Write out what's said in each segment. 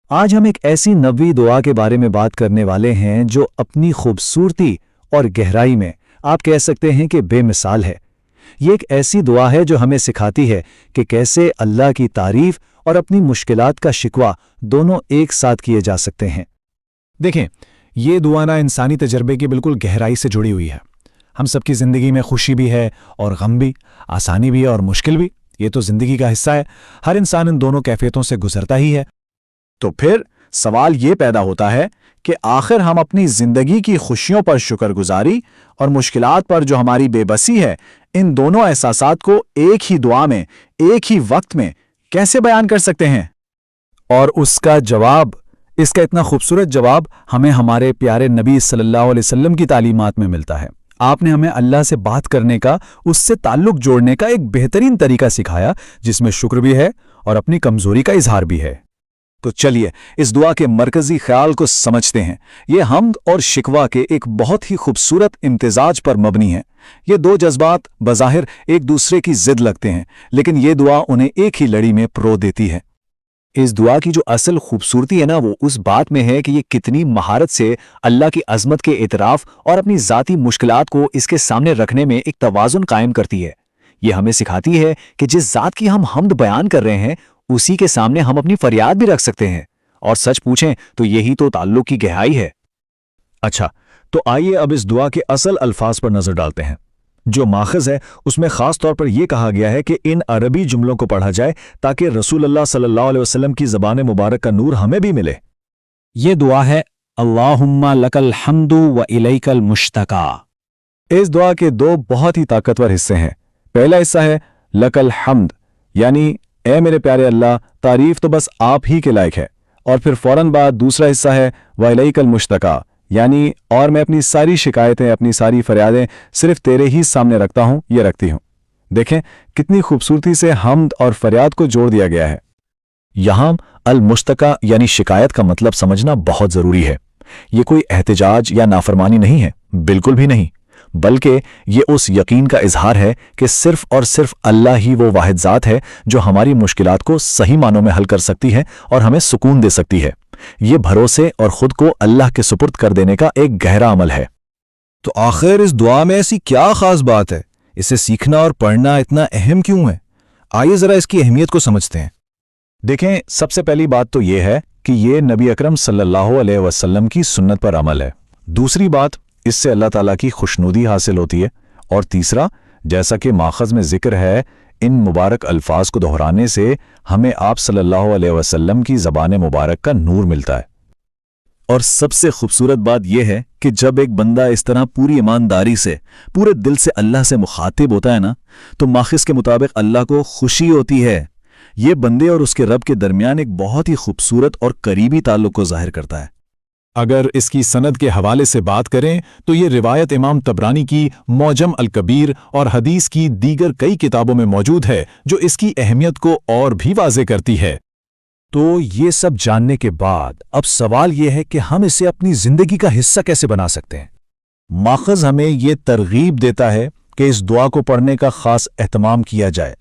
آج ہم ایک ایسی نبوی دعا کے بارے میں بات کرنے والے ہیں جو اپنی خوبصورتی اور گہرائی میں آپ کہہ سکتے ہیں کہ بے مثال ہے۔ یہ ایک ایسی دعا ہے جو ہمیں سکھاتی ہے کہ کیسے اللہ کی تعریف اور اپنی مشکلات کا شکوہ دونوں ایک ساتھ کیے جا سکتے ہیں۔ دیکھیں، یہ دعا نا انسانی تجربے کی بالکل گہرائی سے جڑی ہوئی ہے۔ ہم سب کی زندگی میں خوشی بھی ہے اور غم بھی، آسانی بھی ہے اور مشکل بھی۔ یہ تو زندگی کا حصہ ہے۔ ہر انسان ان دونوں کیفیتوں سے گزرتا ہی ہے۔ تو پھر سوال یہ پیدا ہوتا ہے کہ آخر ہم اپنی زندگی کی خوشیوں پر شکر گزاری اور مشکلات پر جو ہماری بے بسی ہے، ان دونوں احساسات کو ایک ہی دعا میں، ایک ہی وقت میں کیسے بیان کر سکتے ہیں؟ اور اس کا اتنا خوبصورت جواب ہمیں ہمارے پیارے نبی صلی اللہ علیہ وسلم کی تعلیمات میں ملتا ہے۔ آپ نے ہمیں اللہ سے بات کرنے کا، اس سے تعلق جوڑنے کا ایک بہترین طریقہ سکھایا، جس میں شکر بھی ہے اور اپنی کمزوری کا اظہار بھی ہے۔ تو چلیے اس دعا کے مرکزی خیال کو سمجھتے ہیں۔ یہ حمد اور شکوہ کے ایک بہت ہی خوبصورت امتزاج پر مبنی ہے۔ یہ دو جذبات بظاہر ایک دوسرے کی ضد لگتے ہیں، لیکن یہ دعا انہیں ایک ہی لڑی میں پرو دیتی ہے۔ اس دعا کی جو اصل خوبصورتی ہے نا، وہ اس بات میں ہے کہ یہ کتنی مہارت سے اللہ کی عظمت کے اعتراف اور اپنی ذاتی مشکلات کو اس کے سامنے رکھنے میں ایک توازن قائم کرتی ہے۔ یہ ہمیں سکھاتی ہے کہ جس ذات کی ہم حمد بیان کر رہے ہیں، اسی کے سامنے ہم اپنی فریاد بھی رکھ سکتے ہیں، اور سچ پوچھیں تو یہی تو تعلق کی گہرائی ہے۔ اچھا، تو آئیے اب اس دعا کے اصل الفاظ پر نظر ڈالتے ہیں۔ جو ماخذ ہے اس میں خاص طور پر یہ کہا گیا ہے کہ ان عربی جملوں کو پڑھا جائے تاکہ رسول اللہ صلی اللہ علیہ وسلم کی زبان مبارک کا نور ہمیں بھی ملے۔ یہ دعا ہے اللہم لک الحمد و الیک المشتکا۔ اس دعا کے دو بہت ہی طاقتور حصے ہیں۔ پہلا حصہ ہے لک الحمد، یعنی اے میرے پیارے اللہ، تعریف تو بس آپ ہی کے لائق ہے، اور پھر فوراً بعد دوسرا حصہ ہے وَإِلَيْكَ الْمُشْتَكَى، یعنی اور میں اپنی ساری شکایتیں، اپنی ساری فریادیں صرف تیرے ہی سامنے رکھتا ہوں، یہ رکھتی ہوں۔ دیکھیں کتنی خوبصورتی سے حمد اور فریاد کو جوڑ دیا گیا ہے۔ یہاں المشتکا یعنی شکایت کا مطلب سمجھنا بہت ضروری ہے۔ یہ کوئی احتجاج یا نافرمانی نہیں ہے، بالکل بھی نہیں، بلکہ یہ اس یقین کا اظہار ہے کہ صرف اور صرف اللہ ہی وہ واحد ذات ہے جو ہماری مشکلات کو صحیح معنوں میں حل کر سکتی ہے اور ہمیں سکون دے سکتی ہے۔ یہ بھروسے اور خود کو اللہ کے سپرد کر دینے کا ایک گہرا عمل ہے۔ تو آخر اس دعا میں ایسی کیا خاص بات ہے؟ اسے سیکھنا اور پڑھنا اتنا اہم کیوں ہے؟ آئیے ذرا اس کی اہمیت کو سمجھتے ہیں۔ دیکھیں، سب سے پہلی بات تو یہ ہے کہ یہ نبی اکرم صلی اللہ علیہ وسلم کی سنت پر عمل ہے۔ دوسری بات، اس سے اللہ تعالیٰ کی خوشنودی حاصل ہوتی ہے، اور تیسرا، جیسا کہ ماخذ میں ذکر ہے، ان مبارک الفاظ کو دہرانے سے ہمیں آپ صلی اللہ علیہ وسلم کی زبان مبارک کا نور ملتا ہے۔ اور سب سے خوبصورت بات یہ ہے کہ جب ایک بندہ اس طرح پوری ایمانداری سے، پورے دل سے اللہ سے مخاطب ہوتا ہے نا، تو ماخذ کے مطابق اللہ کو خوشی ہوتی ہے۔ یہ بندے اور اس کے رب کے درمیان ایک بہت ہی خوبصورت اور قریبی تعلق کو ظاہر کرتا ہے۔ اگر اس کی سند کے حوالے سے بات کریں تو یہ روایت امام طبرانی کی معجم الکبیر اور حدیث کی دیگر کئی کتابوں میں موجود ہے، جو اس کی اہمیت کو اور بھی واضح کرتی ہے۔ تو یہ سب جاننے کے بعد اب سوال یہ ہے کہ ہم اسے اپنی زندگی کا حصہ کیسے بنا سکتے ہیں؟ ماخذ ہمیں یہ ترغیب دیتا ہے کہ اس دعا کو پڑھنے کا خاص اہتمام کیا جائے،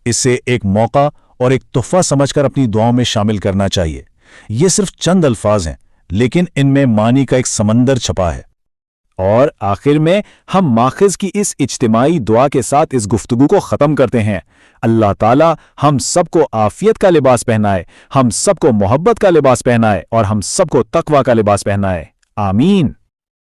اسے ایک موقع اور ایک تحفہ سمجھ کر اپنی دعاؤں میں شامل کرنا چاہیے۔ یہ صرف چند الفاظ ہیں، لیکن ان میں معنی کا ایک سمندر چھپا ہے۔ اور آخر میں ہم ماخذ کی اس اجتماعی دعا کے ساتھ اس گفتگو کو ختم کرتے ہیں۔ اللہ تعالی ہم سب کو عافیت کا لباس پہنائے، ہم سب کو محبت کا لباس پہنائے، اور ہم سب کو تقوی کا لباس پہنائے۔ آمین۔